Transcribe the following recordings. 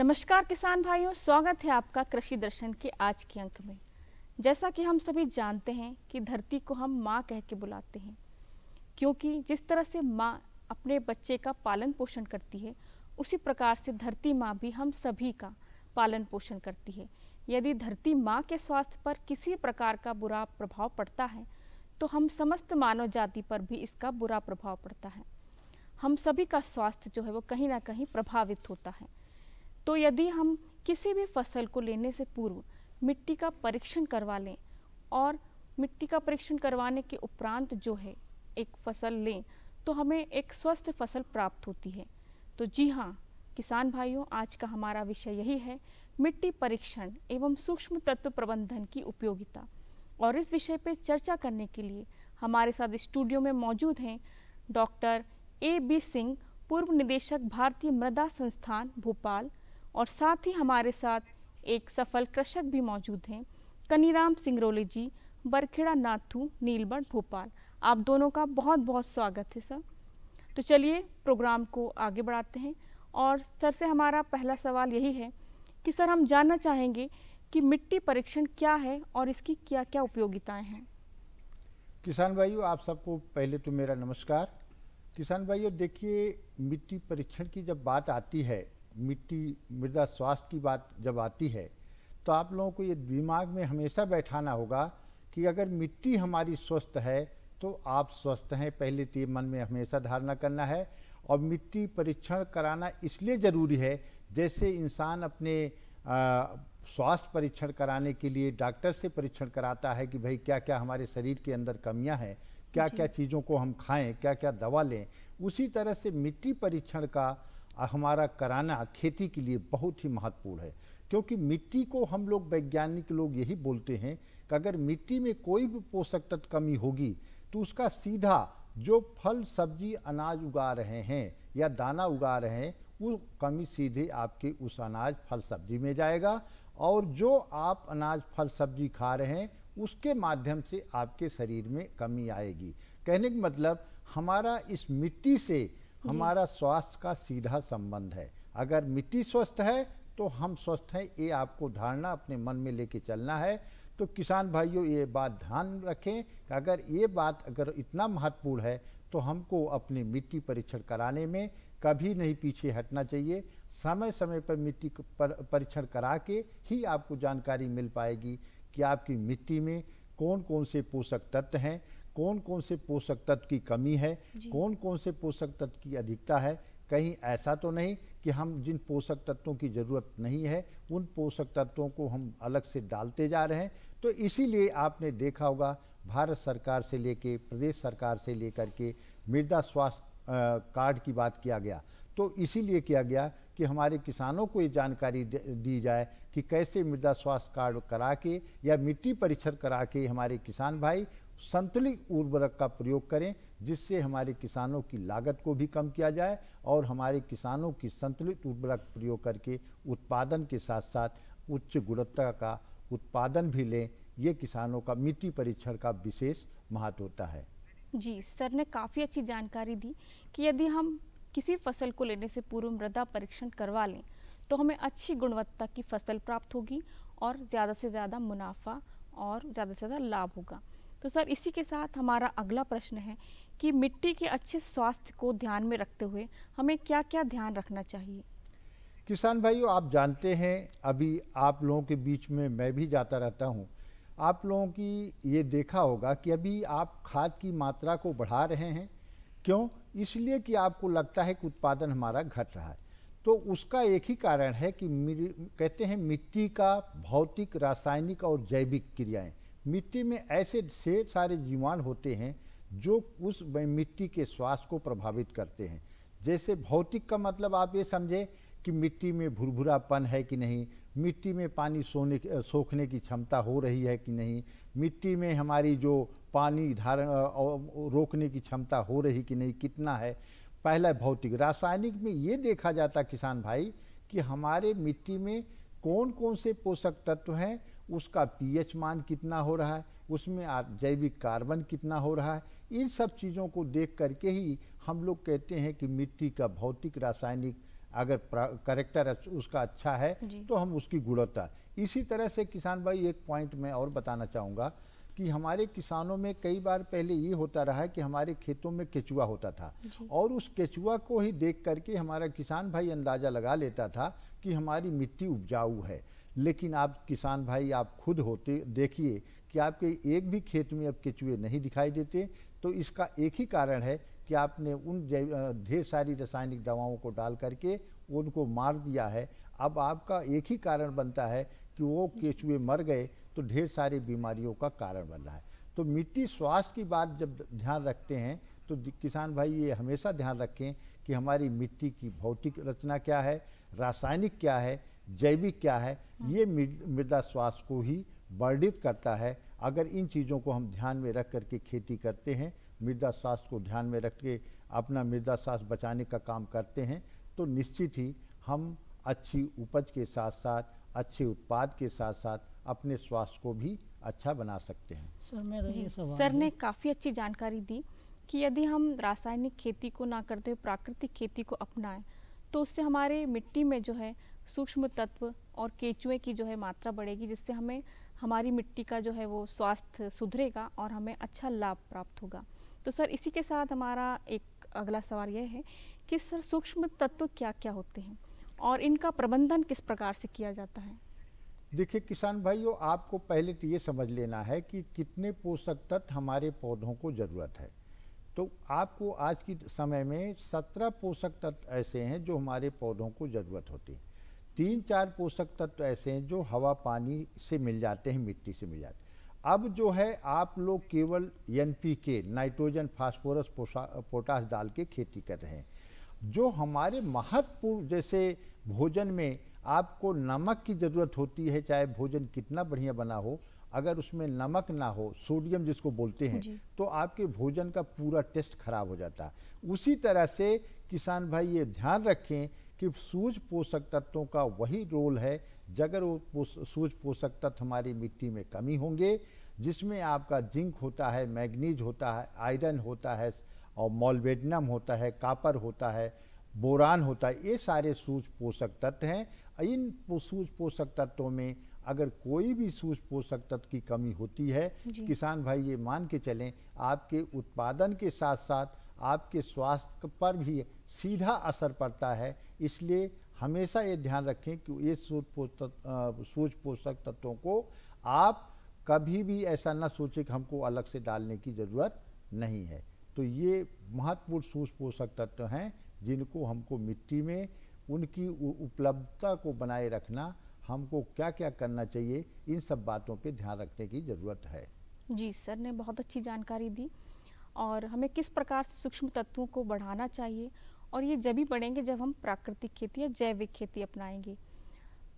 नमस्कार किसान भाइयों, स्वागत है आपका कृषि दर्शन के आज के अंक में। जैसा कि हम सभी जानते हैं कि धरती को हम माँ कह के बुलाते हैं, क्योंकि जिस तरह से माँ अपने बच्चे का पालन पोषण करती है, उसी प्रकार से धरती माँ भी हम सभी का पालन पोषण करती है। यदि धरती माँ के स्वास्थ्य पर किसी प्रकार का बुरा प्रभाव पड़ता है, तो हम समस्त मानव जाति पर भी इसका बुरा प्रभाव पड़ता है। हम सभी का स्वास्थ्य जो है वो कहीं ना कहीं प्रभावित होता है। तो यदि हम किसी भी फसल को लेने से पूर्व मिट्टी का परीक्षण करवा लें और मिट्टी का परीक्षण करवाने के उपरांत जो है एक फसल लें, तो हमें एक स्वस्थ फसल प्राप्त होती है। तो जी हाँ किसान भाइयों, आज का हमारा विषय यही है, मिट्टी परीक्षण एवं सूक्ष्म तत्व प्रबंधन की उपयोगिता। और इस विषय पर चर्चा करने के लिए हमारे साथ स्टूडियो में मौजूद हैं डॉक्टर A.B. सिंह, पूर्व निदेशक भारतीय मृदा संस्थान भोपाल, और साथ ही हमारे साथ एक सफल कृषक भी मौजूद हैं, कनीराम सिंगरौली जी, बरखेड़ा नाथू, नीलबंठ भोपाल। आप दोनों का बहुत बहुत स्वागत है सर। तो चलिए प्रोग्राम को आगे बढ़ाते हैं और सर से हमारा पहला सवाल यही है कि सर हम जानना चाहेंगे कि मिट्टी परीक्षण क्या है और इसकी क्या क्या उपयोगिताएं हैं। किसान भाइयों, आप सबको पहले तो मेरा नमस्कार। किसान भाइयों, देखिए, मिट्टी परीक्षण की जब बात आती है, मिट्टी मृदा स्वास्थ्य की बात जब आती है, तो आप लोगों को ये दिमाग में हमेशा बैठाना होगा कि अगर मिट्टी हमारी स्वस्थ है तो आप स्वस्थ हैं। पहले तो ये मन में हमेशा धारणा करना है। और मिट्टी परीक्षण कराना इसलिए ज़रूरी है, जैसे इंसान अपने स्वास्थ्य परीक्षण कराने के लिए डॉक्टर से परीक्षण कराता है कि भाई क्या क्या हमारे शरीर के अंदर कमियां हैं, क्या क्या चीज़ों को हम खाएं, क्या क्या दवा लें। उसी तरह से मिट्टी परीक्षण का हमारा कराना खेती के लिए बहुत ही महत्वपूर्ण है, क्योंकि मिट्टी को हम लोग वैज्ञानिक लोग यही बोलते हैं कि अगर मिट्टी में कोई भी पोषक तत्व कमी होगी तो उसका सीधा जो फल सब्जी अनाज उगा रहे हैं या दाना उगा रहे हैं, वो कमी सीधे आपके उस अनाज फल सब्जी में जाएगा, और जो आप अनाज फल सब्जी खा रहे हैं उसके माध्यम से आपके शरीर में कमी आएगी। कहने का मतलब हमारा इस मिट्टी से हमारा स्वास्थ्य का सीधा संबंध है। अगर मिट्टी स्वस्थ है तो हम स्वस्थ हैं, ये आपको धारणा अपने मन में लेके चलना है। तो किसान भाइयों, ये बात ध्यान रखें कि अगर ये बात अगर इतना महत्वपूर्ण है तो हमको अपनी मिट्टी परीक्षण कराने में कभी नहीं पीछे हटना चाहिए। समय समय पर मिट्टी परीक्षण करा के ही आपको जानकारी मिल पाएगी कि आपकी मिट्टी में कौन कौन से पोषक तत्व हैं, कौन कौन से पोषक तत्व की कमी है, कौन कौन से पोषक तत्व की अधिकता है। कहीं ऐसा तो नहीं कि हम जिन पोषक तत्वों की ज़रूरत नहीं है उन पोषक तत्वों को हम अलग से डालते जा रहे हैं। तो इसीलिए आपने देखा होगा भारत सरकार से लेके प्रदेश सरकार से लेकर के मृदा स्वास्थ्य कार्ड की बात किया गया। तो इसीलिए किया गया कि हमारे किसानों को ये जानकारी दी जाए कि कैसे मृदा स्वास्थ्य कार्ड करा के या मिट्टी परीक्षण करा के हमारे किसान भाई संतुलित उर्वरक का प्रयोग करें, जिससे हमारे किसानों की लागत को भी कम किया जाए और हमारे किसानों की संतुलित उर्वरक प्रयोग करके उत्पादन के साथ साथ उच्च गुणवत्ता का उत्पादन भी लें। ये किसानों का मिट्टी परीक्षण का विशेष महत्व होता है। जी, सर ने काफ़ी अच्छी जानकारी दी कि यदि हम किसी फसल को लेने से पूर्व मृदा परीक्षण करवा लें तो हमें अच्छी गुणवत्ता की फसल प्राप्त होगी और ज़्यादा से ज़्यादा मुनाफा और ज़्यादा से ज़्यादा लाभ होगा। तो सर इसी के साथ हमारा अगला प्रश्न है कि मिट्टी के अच्छे स्वास्थ्य को ध्यान में रखते हुए हमें क्या क्या ध्यान रखना चाहिए। किसान भाइयों, आप जानते हैं, अभी आप लोगों के बीच में मैं भी जाता रहता हूँ। आप लोगों की ये देखा होगा कि अभी आप खाद की मात्रा को बढ़ा रहे हैं। क्यों? इसलिए कि आपको लगता है कि उत्पादन हमारा घट रहा है। तो उसका एक ही कारण है कि कहते हैं मिट्टी का भौतिक, रासायनिक और जैविक क्रियाएं। मिट्टी में ऐसे ढेर सारे जीवाणु होते हैं जो उस मिट्टी के स्वास्थ्य को प्रभावित करते हैं। जैसे भौतिक का मतलब आप ये समझें कि मिट्टी में भुरभुरापन है कि नहीं, मिट्टी में पानी सोखने की क्षमता हो रही है कि नहीं, मिट्टी में हमारी जो पानी धारण रोकने की क्षमता हो रही कि नहीं, कितना है। पहला भौतिक। रासायनिक में ये देखा जाता किसान भाई कि हमारे मिट्टी में कौन कौन से पोषक तत्व हैं, उसका पीएच मान कितना हो रहा है, उसमें जैविक कार्बन कितना हो रहा है। इन सब चीज़ों को देख करके ही हम लोग कहते हैं कि मिट्टी का भौतिक, रासायनिक अगर करेक्टर उसका अच्छा है जी। तो हम उसकी गुणवत्ता। इसी तरह से किसान भाई एक पॉइंट मैं और बताना चाहूँगा कि हमारे किसानों में कई बार पहले ये होता रहा है कि हमारे खेतों में केचुआ होता था जी। और उस केचुआ को ही देख करके हमारा किसान भाई अंदाज़ा लगा लेता था कि हमारी मिट्टी उपजाऊ है। लेकिन आप किसान भाई आप खुद होते देखिए कि आपके एक भी खेत में अब केचुए नहीं दिखाई देते। तो इसका एक ही कारण है कि आपने उन ढेर सारी रासायनिक दवाओं को डाल करके उनको मार दिया है। अब आपका एक ही कारण बनता है कि वो केचुए मर गए तो ढेर सारी बीमारियों का कारण बन रहा है। तो मिट्टी स्वास्थ्य की बात जब ध्यान रखते हैं तो किसान भाई ये हमेशा ध्यान रखें कि हमारी मिट्टी की भौतिक रचना क्या है, रासायनिक क्या है, जैविक क्या है। ये मृदा स्वास्थ्य को ही वर्णित करता है। अगर इन चीज़ों को हम ध्यान में रख करके खेती करते हैं, मृदा स्वास्थ्य को ध्यान में रख के अपना मृदा स्वास्थ्य बचाने का काम करते हैं, तो निश्चित ही हम अच्छी उपज के साथ साथ अच्छे उत्पाद के साथ साथ अपने स्वास्थ्य को भी अच्छा बना सकते हैं। सर मेरा जी, ये सवाल सर ने है। काफ़ी अच्छी जानकारी दी कि यदि हम रासायनिक खेती को ना करते हुए प्राकृतिक खेती को अपनाएं तो उससे हमारे मिट्टी में जो है सूक्ष्म तत्व और केचुए की जो है मात्रा बढ़ेगी, जिससे हमें हमारी मिट्टी का जो है वो स्वास्थ्य सुधरेगा और हमें अच्छा लाभ प्राप्त होगा। तो सर इसी के साथ हमारा एक अगला सवाल यह है कि सर सूक्ष्म तत्व क्या क्या होते हैं और इनका प्रबंधन किस प्रकार से किया जाता है? देखिए किसान भाइयों, आपको पहले तो ये समझ लेना है कि कितने पोषक तत्व हमारे पौधों को ज़रूरत है। तो आपको आज की समय में 17 पोषक तत्व ऐसे हैं जो हमारे पौधों को ज़रूरत होती है। 3-4 पोषक तत्व ऐसे हैं जो हवा पानी से मिल जाते हैं, मिट्टी से मिल जाते हैं। अब जो है आप लोग केवल NPK नाइट्रोजन फास्फोरस पोटास डाल के खेती कर रहे हैं। जो हमारे महत्वपूर्ण जैसे भोजन में आपको नमक की ज़रूरत होती है, चाहे भोजन कितना बढ़िया बना हो, अगर उसमें नमक ना हो, सोडियम जिसको बोलते हैं, तो आपके भोजन का पूरा टेस्ट खराब हो जाता है। उसी तरह से किसान भाई ये ध्यान रखें कि सूक्ष्म पोषक तत्वों का वही रोल है। अगर वो सूक्ष्म पोषक तत्व हमारी मिट्टी में कमी होंगे, जिसमें आपका जिंक होता है, मैग्नीज होता है, आयरन होता है और मॉलिब्डेनम होता है, कापर होता है, बोरान होता है, ये सारे सूक्ष्म पोषक तत्व हैं। इन सूक्ष्म पोषक तत्वों में अगर कोई भी सूक्ष्म पोषक तत्व की कमी होती है, किसान भाई ये मान के चलें आपके उत्पादन के साथ साथ आपके स्वास्थ्य पर भी सीधा असर पड़ता है। इसलिए हमेशा ये ध्यान रखें कि ये सूक्ष्म पोषक तत्वों को आप कभी भी ऐसा ना सोचें कि हमको अलग से डालने की ज़रूरत नहीं है। तो ये महत्वपूर्ण सूक्ष्म पोषक तत्व हैं जिनको हमको मिट्टी में उनकी उपलब्धता को बनाए रखना, हमको क्या क्या करना चाहिए, इन सब बातों पे ध्यान रखने की ज़रूरत है। जी, सर ने बहुत अच्छी जानकारी दी और हमें किस प्रकार से सूक्ष्म तत्वों को बढ़ाना चाहिए और ये जब ही बढ़ेंगे जब हम प्राकृतिक खेती या जैविक खेती अपनाएंगे।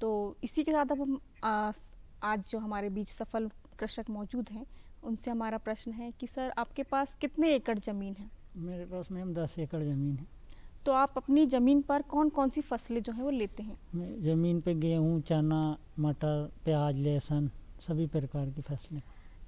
तो इसी के साथ अब हम आज जो हमारे बीच सफल कृषक मौजूद हैं उनसे हमारा प्रश्न है कि सर आपके पास कितने एकड़ ज़मीन है? मेरे पास मैम 10 एकड़ ज़मीन है। तो आप अपनी ज़मीन पर कौन कौन सी फसलें जो हैं वो लेते हैं? मैं ज़मीन पे गेहूँ, चना, मटर, प्याज, लहसुन सभी प्रकार की फसलें।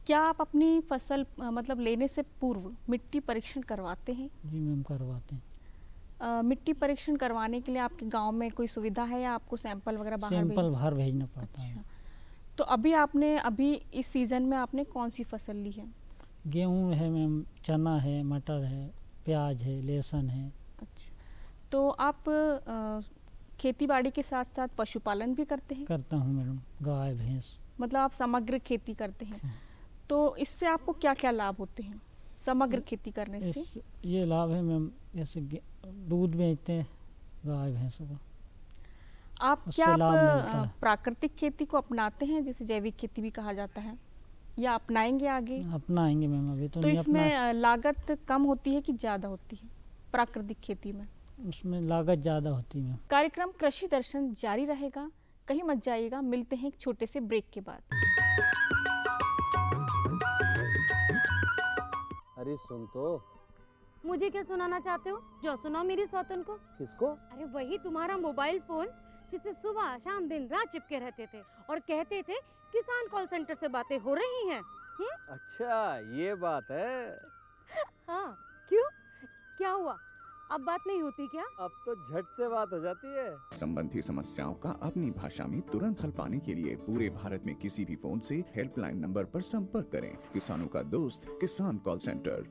क्या आप अपनी फसल मतलब लेने से पूर्व मिट्टी परीक्षण करवाते हैं? जी मैम करवाते हैं। मिट्टी परीक्षण करवाने के लिए आपके गांव में कोई सुविधा है या आपको सैंपल वगैरह सैंपल बाहर भेजना पड़ता है। अच्छा, तो अभी इस सीज़न में आपने कौन सी फसल ली है? गेहूँ है मैम, चना है, मटर है, प्याज है, लहसुन है। अच्छा, तो आप खेती बाड़ी के साथ साथ पशुपालन भी करते हैं? करता हूँ मैडम, गाय भैंस। मतलब आप समग्र खेती करते हैं। तो इससे आपको क्या क्या लाभ होते हैं समग्र खेती करने से? ये लाभ है मैम, जैसे दूध बेचते हैं गाय भैंसों का, आप क्या प्राकृतिक खेती को अपनाते हैं जिसे जैविक खेती भी कहा जाता है, या अपनाएंगे आगे? अपनाएंगे मैम, अभी तो नहीं इसमें अपना। लागत कम होती है कि ज़्यादा होती है प्राकृतिक खेती में? उसमें लागत ज़्यादा होती है। कार्यक्रम कृषि दर्शन जारी रहेगा, कहीं मत जाइएगा। मिलते हैं एक छोटे से ब्रेक के बाद। अरे सुन तो। मुझे क्या सुनाना चाहते हो? जो सुनाओ मेरी सौतन को। किसको? अरे वही तुम्हारा मोबाइल फोन जिससे सुबह शाम दिन रात चिपके रहते थे और कहते थे किसान कॉल सेंटर से बातें हो रही हैं। अच्छा ये बात है। हाँ, क्यों? क्या हुआ? अब बात नहीं होती क्या? अब तो झट से बात हो जाती है। संबंधी समस्याओं का अपनी भाषा में तुरंत हल पाने के लिए पूरे भारत में किसी भी फोन से हेल्पलाइन नंबर पर संपर्क करें। किसानों का दोस्त किसान कॉल सेंटर।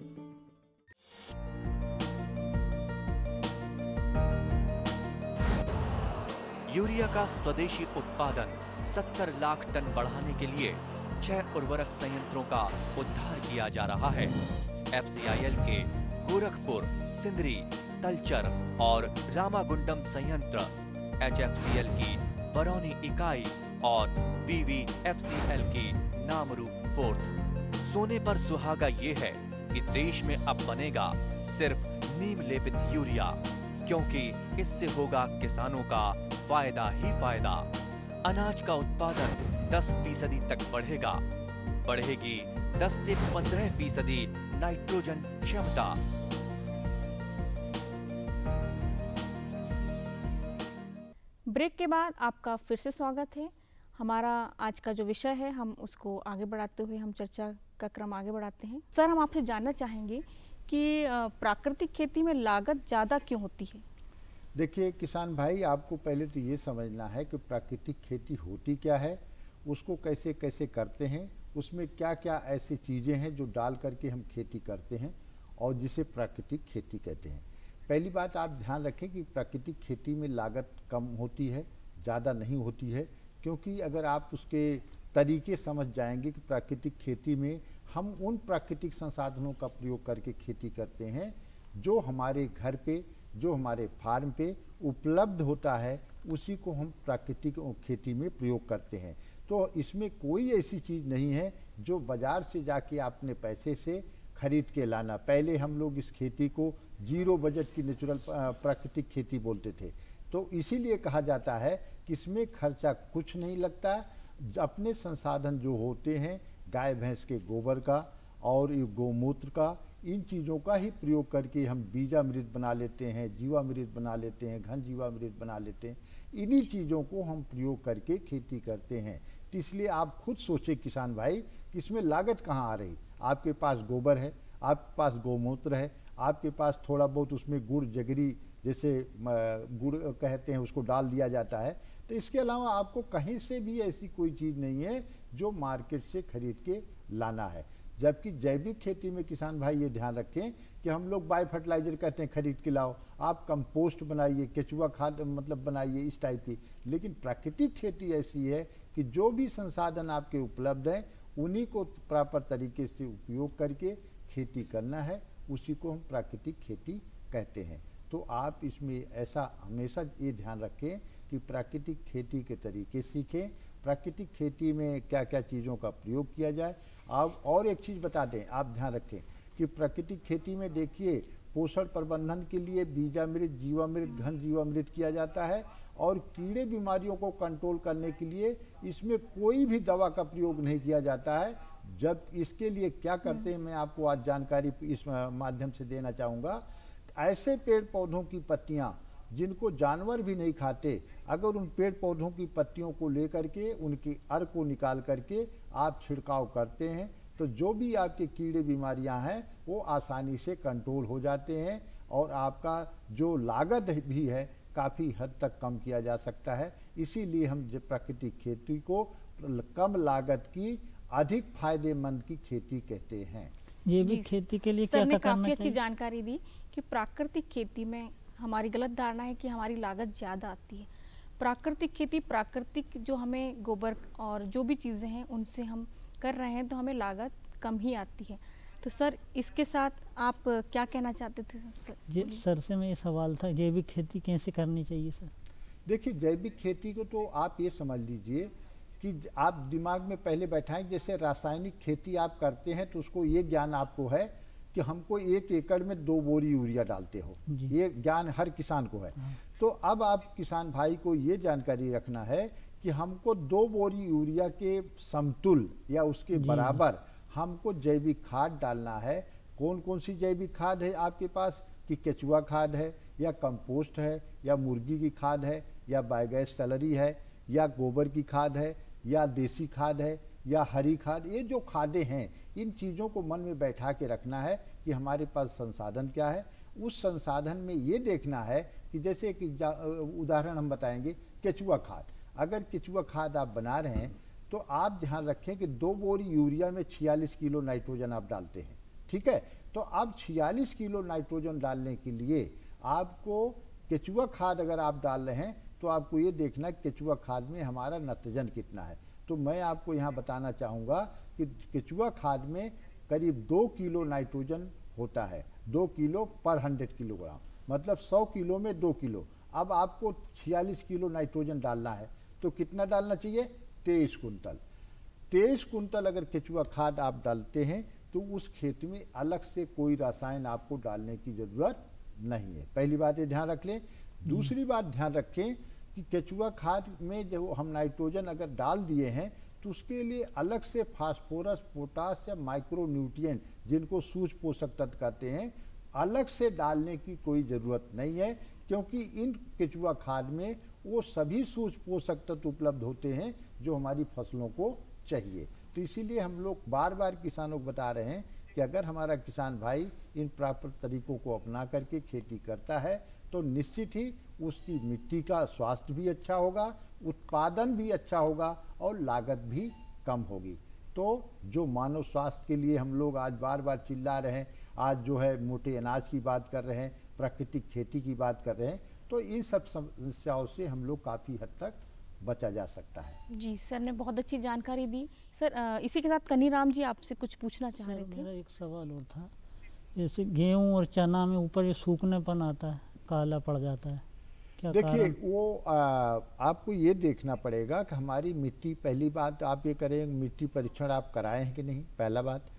यूरिया का स्वदेशी उत्पादन 70 लाख टन बढ़ाने के लिए 6 उर्वरक संयंत्रों का उद्धार किया जा रहा है। FCIL के गोरखपुर, सिंदरी, तलचर और रामागुंडम संयंत्र, HFCL की बरौनी इकाई और BVFCL की नामरू फोर्थ। सोने पर सुहागा ये है कि देश में अब बनेगा सिर्फ नीम लेपित यूरिया, क्योंकि इससे होगा किसानों का फायदा ही फायदा। अनाज का उत्पादन 10% तक बढ़ेगा। बढ़ेगी 10 से 15% नाइट्रोजन क्षमता। ब्रेक के बाद आपका फिर से स्वागत है। हमारा आज का जो विषय है हम उसको आगे बढ़ाते हुए हम चर्चा का क्रम आगे बढ़ाते हैं। सर, हम आपसे जानना चाहेंगे कि प्राकृतिक खेती में लागत ज़्यादा क्यों होती है? देखिए किसान भाई, आपको पहले तो ये समझना है कि प्राकृतिक खेती होती क्या है, उसको कैसे कैसे करते हैं, उसमें क्या क्या ऐसी चीज़ें हैं जो डाल करके हम खेती करते हैं और जिसे प्राकृतिक खेती कहते हैं। पहली बात आप ध्यान रखें कि प्राकृतिक खेती में लागत कम होती है, ज़्यादा नहीं होती है, क्योंकि अगर आप उसके तरीके समझ जाएंगे कि प्राकृतिक खेती में हम उन प्राकृतिक संसाधनों का प्रयोग करके खेती करते हैं जो हमारे घर पे, जो हमारे फार्म पे उपलब्ध होता है, उसी को हम प्राकृतिक खेती में प्रयोग करते हैं। तो इसमें कोई ऐसी चीज़ नहीं है जो बाज़ार से जाके आपने पैसे से खरीद के लाना। पहले हम लोग इस खेती को जीरो बजट की नेचुरल प्राकृतिक खेती बोलते थे। तो इसीलिए कहा जाता है कि इसमें खर्चा कुछ नहीं लगता। अपने संसाधन जो होते हैं, गाय भैंस के गोबर का और गौमूत्र का, इन चीज़ों का ही प्रयोग करके हम बीजामृत बना लेते हैं, जीवामृत बना लेते हैं, घन जीवामृत बना लेते हैं। इन्हीं चीज़ों को हम प्रयोग करके खेती करते हैं। तो इसलिए आप खुद सोचें किसान भाई कि इसमें लागत कहाँ आ रही। आपके पास गोबर है, आपके पास गौमूत्र है, आपके पास थोड़ा बहुत उसमें गुड़ जगरी जैसे गुड़ कहते हैं उसको डाल दिया जाता है। तो इसके अलावा आपको कहीं से भी ऐसी कोई चीज़ नहीं है जो मार्केट से खरीद के लाना है। जबकि जैविक खेती में किसान भाई ये ध्यान रखें कि हम लोग बायो फर्टिलाइजर कहते हैं खरीद के लाओ, आप कंपोस्ट बनाइए, केचुआ खाद मतलब बनाइए, इस टाइप की। लेकिन प्राकृतिक खेती ऐसी है कि जो भी संसाधन आपके उपलब्ध हैं उन्हीं को प्रॉपर तरीके से उपयोग करके खेती करना है, उसी को हम प्राकृतिक खेती कहते हैं। तो आप इसमें ऐसा हमेशा ये ध्यान रखें कि प्राकृतिक खेती के तरीके सीखें, प्राकृतिक खेती में क्या क्या चीज़ों का प्रयोग किया जाए। आप और एक चीज़ बता दें, आप ध्यान रखें कि प्राकृतिक खेती में देखिए पोषण प्रबंधन के लिए बीजामृत, जीवामृत, घन जीवामृत किया जाता है और कीड़े बीमारियों को कंट्रोल करने के लिए इसमें कोई भी दवा का प्रयोग नहीं किया जाता है। जब इसके लिए क्या करते हैं मैं आपको आज जानकारी इस माध्यम से देना चाहूँगा। ऐसे पेड़ पौधों की पत्तियाँ जिनको जानवर भी नहीं खाते, अगर उन पेड़ पौधों की पत्तियों को लेकर के उनकी अर को निकाल करके आप छिड़काव करते हैं तो जो भी आपके कीड़े बीमारियां हैं वो आसानी से कंट्रोल हो जाते हैं और आपका जो लागत भी है काफ़ी हद तक कम किया जा सकता है। इसीलिए हम प्राकृतिक खेती को कम लागत की अधिक फायदेमंद की खेती कहते हैं। जैविक खेती के लिए क्या करना चाहिए? काफ़ी अच्छी जानकारी दी कि प्राकृतिक खेती में हमारी गलत धारणा है कि हमारी लागत ज़्यादा आती है। प्राकृतिक खेती, प्राकृतिक जो हमें गोबर और जो भी चीज़ें हैं उनसे हम कर रहे हैं तो हमें लागत कम ही आती है। तो सर इसके साथ आप क्या कहना चाहते थे? सर से मैं ये सवाल था, जैविक खेती कैसे करनी चाहिए सर? देखिए जैविक खेती को तो आप ये समझ लीजिए कि आप दिमाग में पहले बैठाएं, जैसे रासायनिक खेती आप करते हैं तो उसको ये ज्ञान आपको है कि हमको 1 एकड़ में 2 बोरी यूरिया डालते हो, ये ज्ञान हर किसान को है। तो अब आप किसान भाई को ये जानकारी रखना है कि हमको 2 बोरी यूरिया के समतुल्य या उसके बराबर हमको जैविक खाद डालना है। कौन कौन सी जैविक खाद है आपके पास कि केचुआ खाद है या कंपोस्ट है या मुर्गी की खाद है या बायोगैस सैलरी है या गोबर की खाद है या देसी खाद है या हरी खाद। ये जो खादें हैं इन चीज़ों को मन में बैठा के रखना है कि हमारे पास संसाधन क्या है उस संसाधन में ये देखना है कि जैसे कि उदाहरण हम बताएंगे केचुआ खाद। अगर केचुआ खाद आप बना रहे हैं तो आप ध्यान रखें कि 2 बोरी यूरिया में 46 किलो नाइट्रोजन आप डालते हैं, ठीक है। तो अब 46 किलो नाइट्रोजन डालने के लिए आपको केचुआ खाद अगर आप डाल रहे हैं तो आपको ये देखना कि केचुआ खाद में हमारा नाइट्रोजन कितना है। तो मैं आपको यहाँ बताना चाहूँगा कि केचुआ खाद में करीब 2 किलो नाइट्रोजन होता है, 2 किलो पर 100 किलोग्राम, मतलब 100 किलो में 2 किलो। अब आपको 46 किलो नाइट्रोजन डालना है तो कितना डालना चाहिए? 23 कुंटल। 23 कुंटल अगर केचुआ खाद आप डालते हैं तो उस खेत में अलग से कोई रसायन आपको डालने की ज़रूरत नहीं है। पहली बात ये ध्यान रख लें। दूसरी बात ध्यान रखें कि केचुआ खाद में जो हम नाइट्रोजन अगर डाल दिए हैं तो उसके लिए अलग से फास्फोरस, पोटास या माइक्रो न्यूट्रिएंट जिनको सूक्ष्म पोषक तत्व कहते हैं, अलग से डालने की कोई ज़रूरत नहीं है, क्योंकि इन केचुआ खाद में वो सभी सूक्ष्म पोषक तत्व उपलब्ध होते हैं जो हमारी फसलों को चाहिए। तो इसीलिए हम लोग बार बार किसानों को बता रहे हैं कि अगर हमारा किसान भाई इन प्राकृतिक तरीकों को अपना करके खेती करता है तो निश्चित ही उसकी मिट्टी का स्वास्थ्य भी अच्छा होगा, उत्पादन भी अच्छा होगा और लागत भी कम होगी। तो जो मानव स्वास्थ्य के लिए हम लोग आज बार बार चिल्ला रहे हैं, आज जो है मोटे अनाज की बात कर रहे हैं, प्राकृतिक खेती की बात कर रहे हैं, तो इन सब समस्याओं से हम लोग काफ़ी हद तक बचा जा सकता है। जी सर ने बहुत अच्छी जानकारी दी। सर इसी के साथ कनीराम जी आपसे कुछ पूछना चाह रहे थे। मेरा एक सवाल और था, जैसे गेहूं और चना में ऊपर ये सूखनेपन आता है, काला पड़ जाता है, क्या देखिए कारण? वो आपको ये देखना पड़ेगा कि हमारी मिट्टी, पहली बात आप ये करें मिट्टी परीक्षण आप कराए हैं कि नहीं, पहला बात।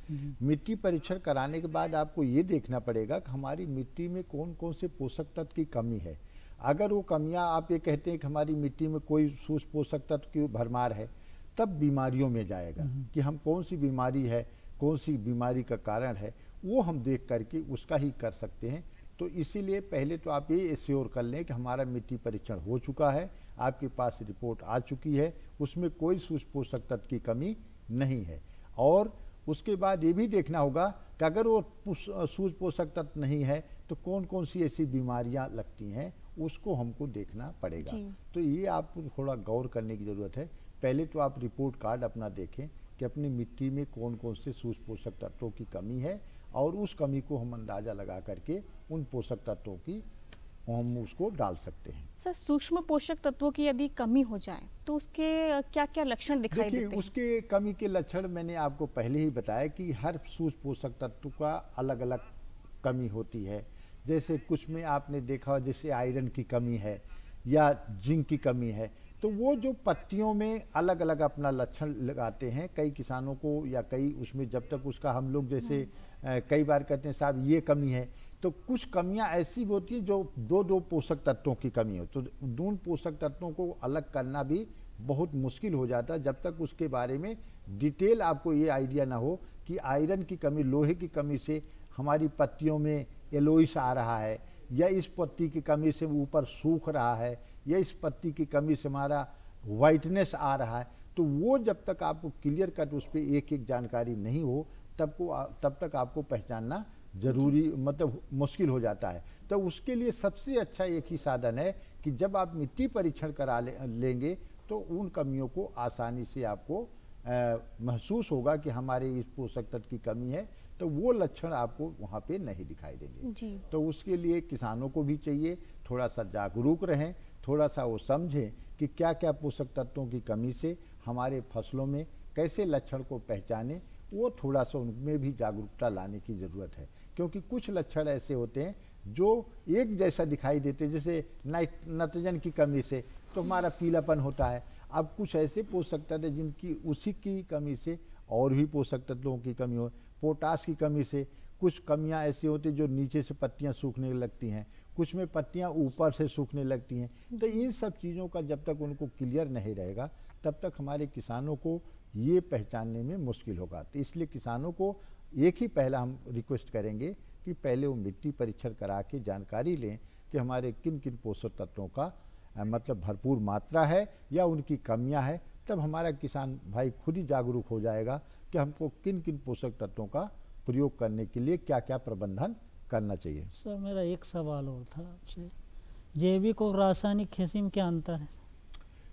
मिट्टी परीक्षण कराने के बाद आपको ये देखना पड़ेगा कि हमारी मिट्टी में कौन कौन से पोषक तत्व की कमी है। अगर वो कमियां आप ये कहते हैं कि हमारी मिट्टी में कोई सूक्ष्म पोषक तत्व की भरमार है, तब बीमारियों में जाएगा कि हम कौन सी बीमारी है, कौन सी बीमारी का कारण है, वो हम देख करके उसका ही कर सकते हैं। तो इसीलिए पहले तो आप ये एश्योर कर लें कि हमारा मिट्टी परीक्षण हो चुका है, आपके पास रिपोर्ट आ चुकी है, उसमें कोई सूक्ष्म पोषक तत्व की कमी नहीं है। और उसके बाद ये भी देखना होगा कि अगर वो सूक्ष्म पोषक तत्व नहीं है तो कौन कौन सी ऐसी बीमारियां लगती हैं, उसको हमको देखना पड़ेगा। तो ये आपको थोड़ा गौर करने की ज़रूरत है। पहले तो आप रिपोर्ट कार्ड अपना देखें कि अपनी मिट्टी में कौन कौन से सूक्ष्म पोषक तत्वों की कमी है, और उस कमी को हम अंदाज़ा लगा करके उन पोषक तत्वों की हम उसको डाल सकते हैं। सर सूक्ष्म पोषक तत्वों की यदि कमी हो जाए तो उसके क्या क्या लक्षण दिखाई देते हैं? देखिए उसके कमी के लक्षण मैंने आपको पहले ही बताया कि हर सूक्ष्म पोषक तत्व का अलग अलग कमी होती है। जैसे कुछ में आपने देखा जैसे आयरन की कमी है या जिंक की कमी है, तो वो जो पत्तियों में अलग अलग अपना लक्षण लगाते हैं कई किसानों को, या कई उसमें जब तक उसका हम लोग जैसे कई बार कहते हैं साहब ये कमी है, तो कुछ कमियां ऐसी होती हैं जो दो पोषक तत्वों की कमी हो, तो दोनों पोषक तत्वों को अलग करना भी बहुत मुश्किल हो जाता है जब तक उसके बारे में डिटेल आपको ये आइडिया ना हो कि आयरन की कमी, लोहे की कमी से हमारी पत्तियों में येलोइश आ रहा है, या इस पत्ती की कमी से ऊपर सूख रहा है, या इस पत्ती की कमी से हमारा वाइटनेस आ रहा है। तो वो जब तक आपको क्लियर कट उस पर एक एक जानकारी नहीं हो तब तक आपको पहचानना जरूरी, मतलब मुश्किल हो जाता है। तो उसके लिए सबसे अच्छा एक ही साधन है कि जब आप मिट्टी परीक्षण करा लेंगे तो उन कमियों को आसानी से आपको महसूस होगा कि हमारे इस पोषक तत्व की कमी है, तो वो लक्षण आपको वहाँ पे नहीं दिखाई देंगे जी। तो उसके लिए किसानों को भी चाहिए थोड़ा सा जागरूक रहें, थोड़ा सा वो समझें कि क्या क्या पोषक तत्वों की कमी से हमारे फसलों में कैसे लक्षण को पहचानें, वो थोड़ा सा उनमें भी जागरूकता लाने की ज़रूरत है। क्योंकि कुछ लक्षण ऐसे होते हैं जो एक जैसा दिखाई देते हैं, जैसे नाइट्रोजन की कमी से तो हमारा पीलापन होता है। अब कुछ ऐसे पोषक तत्व जिनकी उसी की कमी से और भी पोषक तत्वों की कमी हो, पोटास की कमी से कुछ कमियां ऐसी होती हैं जो नीचे से पत्तियां सूखने लगती हैं, कुछ में पत्तियां ऊपर से सूखने लगती हैं। तो इन सब चीज़ों का जब तक उनको क्लियर नहीं रहेगा तब तक हमारे किसानों को ये पहचानने में मुश्किल होगा। तो इसलिए किसानों को एक ही पहला हम रिक्वेस्ट करेंगे कि पहले वो मिट्टी परीक्षण करा के जानकारी लें कि हमारे किन किन पोषक तत्वों का मतलब भरपूर मात्रा है या उनकी कमियां है। तब हमारा किसान भाई खुद ही जागरूक हो जाएगा कि हमको किन किन पोषक तत्वों का प्रयोग करने के लिए क्या क्या प्रबंधन करना चाहिए। सर मेरा एक सवाल और था आपसे, जैविक और रासायनिक खेती में क्या अंतर है?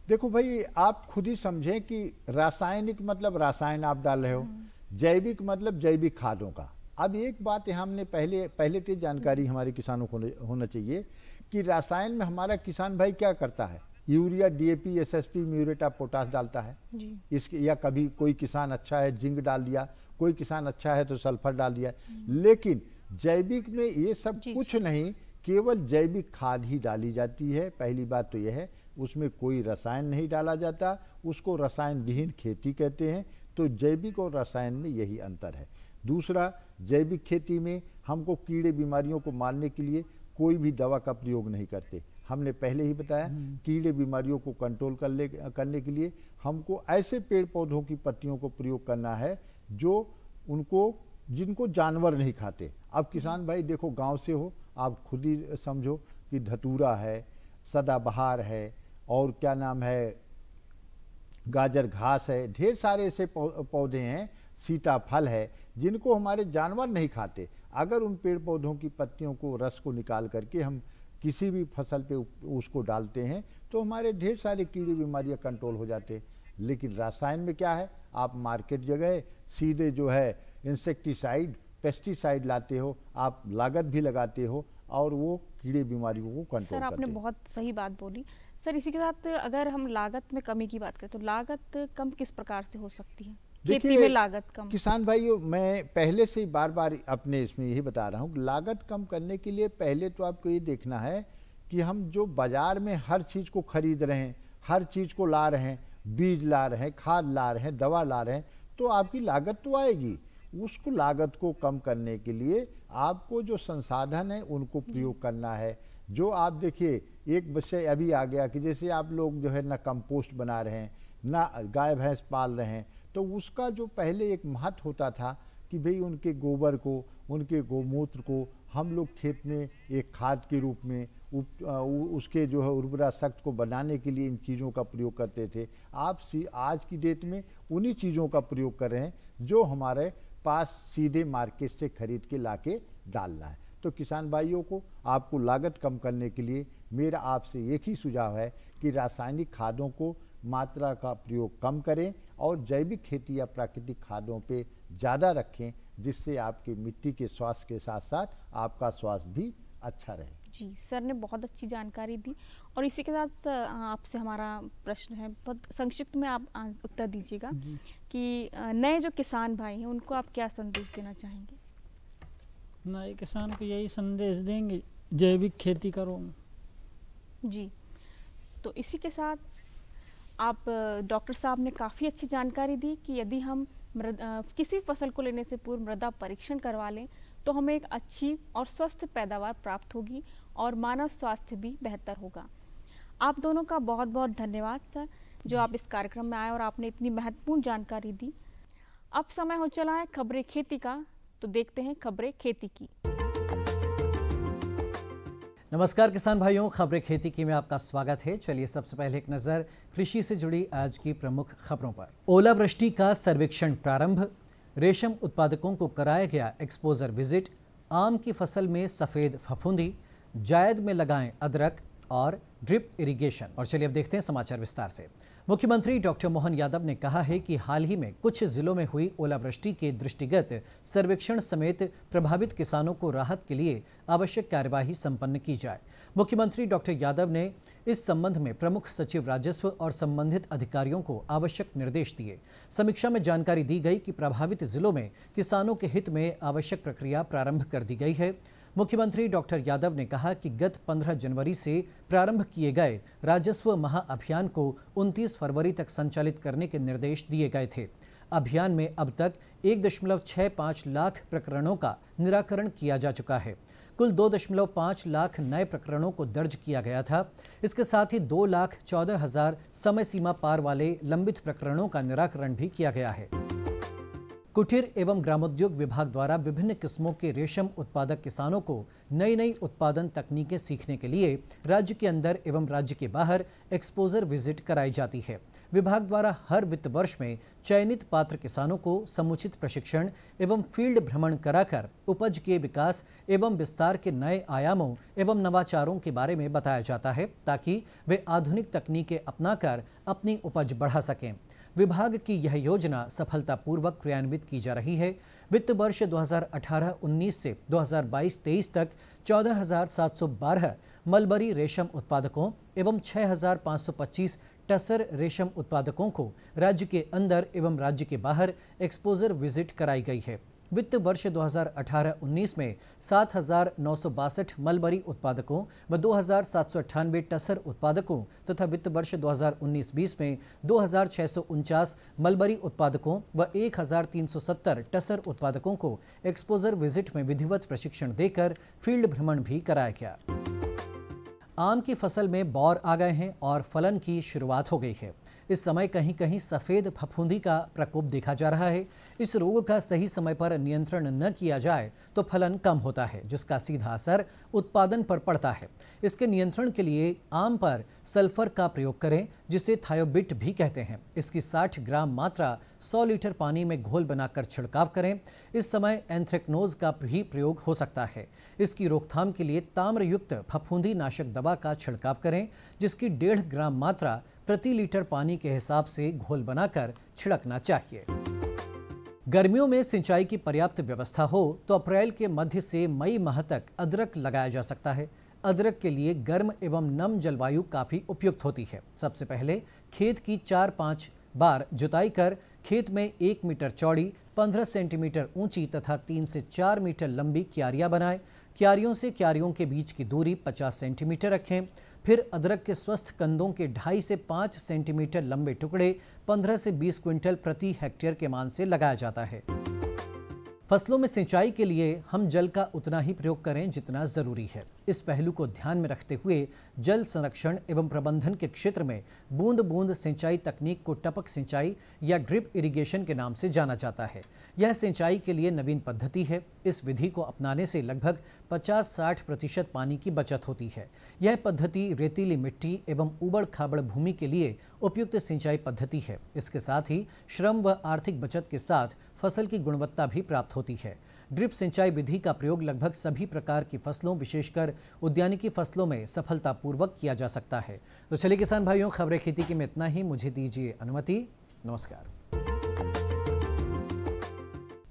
देखो भाई, आप खुद ही समझें कि रासायनिक मतलब रासायन आप डाल रहे हो, जैविक मतलब जैविक खादों का। अब एक बात यहाँ हमने पहले तो जानकारी हमारे किसानों को होना चाहिए कि रासायन में हमारा किसान भाई क्या करता है, urea, DAP, SSP, muriate of potash डालता है जी। इसके, या कभी कोई किसान अच्छा है जिंक डाल दिया, कोई किसान अच्छा है तो सल्फर डाल दिया। लेकिन जैविक में ये सब कुछ नहीं, केवल जैविक खाद ही डाली जाती है। पहली बात तो यह है, उसमें कोई रसायन नहीं डाला जाता, उसको रसायन विहीन खेती कहते हैं। तो जैविक और रसायन में यही अंतर है। दूसरा, जैविक खेती में हमको कीड़े बीमारियों को मारने के लिए कोई भी दवा का प्रयोग नहीं करते। हमने पहले ही बताया, कीड़े बीमारियों को कंट्रोल करने के लिए हमको ऐसे पेड़ पौधों की पत्तियों को प्रयोग करना है जिनको जानवर नहीं खाते। अब किसान भाई देखो, गांव से हो, आप खुद ही समझो कि धतूरा है, सदाबहार है, और क्या नाम है, गाजर घास है, ढेर सारे ऐसे पौधे हैं, सीताफल है, जिनको हमारे जानवर नहीं खाते। अगर उन पेड़ पौधों की पत्तियों को, रस को निकाल करके हम किसी भी फसल पे उसको डालते हैं तो हमारे ढेर सारे कीड़े बीमारियां कंट्रोल हो जाते हैं। लेकिन रासायन में क्या है, आप मार्केट जगह सीधे जो है इंसेक्टिसाइड, पेस्टिसाइड लाते हो, आप लागत भी लगाते हो और वो कीड़े बीमारियों को कंट्रोल करते हैं। सर आपने बहुत सही बात बोली। सर इसी के साथ अगर हम लागत में कमी की बात करें तो लागत कम किस प्रकार से हो सकती है? खेती में लागत कम। किसान भाइयों, मैं पहले से ही बार बार अपने इसमें यही बता रहा हूँ, लागत कम करने के लिए पहले तो आपको ये देखना है कि हम जो बाजार में हर चीज़ को खरीद रहे हैं, हर चीज़ को ला रहे हैं, बीज ला रहे हैं, खाद ला रहे हैं, दवा ला रहे हैं, तो आपकी लागत तो आएगी। उसको लागत को कम करने के लिए आपको जो संसाधन है उनको प्रयोग करना है। जो आप देखिए, एक विषय अभी आ गया कि जैसे आप लोग जो है ना कंपोस्ट बना रहे हैं, ना गाय भैंस पाल रहे हैं, तो उसका जो पहले एक महत्व होता था कि भाई उनके गोबर को, उनके गोमूत्र को हम लोग खेत में एक खाद के रूप में उसके जो है उर्वरा शक्ति को बनाने के लिए इन चीज़ों का प्रयोग करते थे। आप आज की डेट में उन्हीं चीज़ों का प्रयोग कर रहे हैं जो हमारे पास सीधे मार्केट से खरीद के लाके डालना है। तो किसान भाइयों को, आपको लागत कम करने के लिए मेरा आपसे एक ही सुझाव है कि रासायनिक खादों को मात्रा का प्रयोग कम करें और जैविक खेती या प्राकृतिक खादों पे ज़्यादा रखें, जिससे आपकी मिट्टी के स्वास्थ्य के साथ साथ आपका स्वास्थ्य भी अच्छा रहे। जी, सर ने बहुत अच्छी जानकारी दी। और इसी के साथ आपसे हमारा प्रश्न है, बहुत संक्षिप्त में आप उत्तर दीजिएगा कि नए जो किसान भाई हैं उनको आप क्या संदेश देना चाहेंगे? नए किसान को यही संदेश देंगे, जैविक खेती करो। जी, तो इसी के साथ आप डॉक्टर साहब ने काफ़ी अच्छी जानकारी दी कि यदि हम किसी फसल को लेने से पूर्व मृदा परीक्षण करवा लें तो हमें एक अच्छी और स्वस्थ पैदावार प्राप्त होगी और मानव स्वास्थ्य भी बेहतर होगा। आप दोनों का बहुत बहुत धन्यवाद सर, जो आप इस कार्यक्रम में आए और आपने इतनी महत्वपूर्ण जानकारी दी। अब समय हो चला है खबरें खेती का, तो देखते हैं खबरें खेती की। नमस्कार किसान भाइयों, खबरें खेती की में आपका स्वागत है। चलिए सबसे पहले एक नज़र कृषि से जुड़ी आज की प्रमुख खबरों पर। ओलावृष्टि का सर्वेक्षण प्रारंभ, रेशम उत्पादकों को कराया गया एक्सपोजर विजिट, आम की फसल में सफ़ेद फफूंदी, जायद में लगाएं अदरक और ड्रिप इरिगेशन। और चलिए अब देखते हैं समाचार विस्तार से। मुख्यमंत्री डॉक्टर मोहन यादव ने कहा है कि हाल ही में कुछ जिलों में हुई ओलावृष्टि के दृष्टिगत सर्वेक्षण समेत प्रभावित किसानों को राहत के लिए आवश्यक कार्यवाही संपन्न की जाए। मुख्यमंत्री डॉक्टर यादव ने इस संबंध में प्रमुख सचिव राजस्व और संबंधित अधिकारियों को आवश्यक निर्देश दिए। समीक्षा में जानकारी दी गई कि प्रभावित जिलों में किसानों के हित में आवश्यक प्रक्रिया प्रारंभ कर दी गई है। मुख्यमंत्री डॉक्टर यादव ने कहा कि गत 15 जनवरी से प्रारंभ किए गए राजस्व महाअभियान को 29 फरवरी तक संचालित करने के निर्देश दिए गए थे। अभियान में अब तक 1.65 लाख प्रकरणों का निराकरण किया जा चुका है। कुल 2.5 लाख नए प्रकरणों को दर्ज किया गया था। इसके साथ ही 2,14,000 समय सीमा पार वाले लंबित प्रकरणों का निराकरण भी किया गया है। कुटीर एवं ग्रामोद्योग विभाग द्वारा विभिन्न किस्मों के रेशम उत्पादक किसानों को नई नई उत्पादन तकनीकें सीखने के लिए राज्य के अंदर एवं राज्य के बाहर एक्सपोजर विजिट कराई जाती है। विभाग द्वारा हर वित्त वर्ष में चयनित पात्र किसानों को समुचित प्रशिक्षण एवं फील्ड भ्रमण कराकर उपज के विकास एवं विस्तार के नए आयामों एवं नवाचारों के बारे में बताया जाता है, ताकि वे आधुनिक तकनीकें अपनाकर अपनी उपज बढ़ा सकें। विभाग की यह योजना सफलतापूर्वक क्रियान्वित की जा रही है। वित्त वर्ष 2018-19 से 2022-23 तक 14,712 मलबरी रेशम उत्पादकों एवं 6,525 टसर रेशम उत्पादकों को राज्य के अंदर एवं राज्य के बाहर एक्सपोजर विजिट कराई गई है। वित्त वर्ष 2018-19 में 7,962 मलबरी उत्पादकों व 2,798 टसर उत्पादकों तथा वित्त वर्ष 2019-20 में 2,649 मलबरी उत्पादकों व 1,370 टसर उत्पादकों को एक्सपोजर विजिट में विधिवत प्रशिक्षण देकर फील्ड भ्रमण भी कराया गया। आम की फसल में बौर आ गए हैं और फलन की शुरुआत हो गई है। इस समय कहीं कहीं सफ़ेद फफूंदी का प्रकोप देखा जा रहा है। इस रोग का सही समय पर नियंत्रण न किया जाए तो फलन कम होता है, जिसका सीधा असर उत्पादन पर पड़ता है। इसके नियंत्रण के लिए आम पर सल्फर का प्रयोग करें, जिसे थायोबिट भी कहते हैं। इसकी 60 ग्राम मात्रा 100 लीटर पानी में घोल बनाकर छिड़काव करें। इस समय एंथ्रेक्नोज का भी प्रयोग हो सकता है। इसकी रोकथाम के लिए ताम्रयुक्त फफूंदी नाशक दवा का छिड़काव करें, जिसकी 1.5 ग्राम मात्रा प्रति लीटर पानी के हिसाब से घोल बनाकर छिड़कना चाहिए। गर्मियों में सिंचाई की पर्याप्त व्यवस्था हो तो अप्रैल के मध्य से मई माह तक अदरक लगाया जा सकता है। अदरक के लिए गर्म एवं नम जलवायु काफ़ी उपयुक्त होती है। सबसे पहले खेत की 4-5 बार जुताई कर खेत में 1 मीटर चौड़ी, 15 सेंटीमीटर ऊंची तथा 3 से 4 मीटर लंबी क्यारियां बनाएं। क्यारियों से क्यारियों के बीच की दूरी 50 सेंटीमीटर रखें। फिर अदरक के स्वस्थ कंदों के 2.5 से 5 सेंटीमीटर लंबे टुकड़े 15 से 20 क्विंटल प्रति हेक्टेयर के मान से लगाया जाता है। फसलों में सिंचाई के लिए हम जल का उतना ही प्रयोग करें जितना जरूरी है। इस पहलू को ध्यान में रखते हुए जल संरक्षण एवं प्रबंधन के क्षेत्र में बूंद बूंद सिंचाई तकनीक को टपक सिंचाई या ड्रिप इरिगेशन के नाम से जाना जाता है। यह सिंचाई के लिए नवीन पद्धति है। इस विधि को अपनाने से लगभग 50-60% पानी की बचत होती है। यह पद्धति रेतीली मिट्टी एवं उबड़ खाबड़ भूमि के लिए उपयुक्त सिंचाई पद्धति है। इसके साथ ही श्रम व आर्थिक बचत के साथ फसल की गुणवत्ता भी प्राप्त होती है। ड्रिप सिंचाई विधि का प्रयोग लगभग सभी प्रकार की फसलों, विशेषकर उद्यानिकी फसलों में सफलतापूर्वक किया जा सकता है। तो चलिए किसान भाइयों, खबरें खेती की में इतना ही। मुझे दीजिए अनुमति। नमस्कार।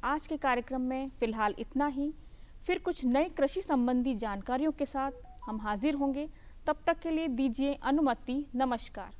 आज के कार्यक्रम में फिलहाल इतना ही। फिर कुछ नए कृषि संबंधी जानकारियों के साथ हम हाजिर होंगे। तब तक के लिए दीजिए अनुमति। नमस्कार।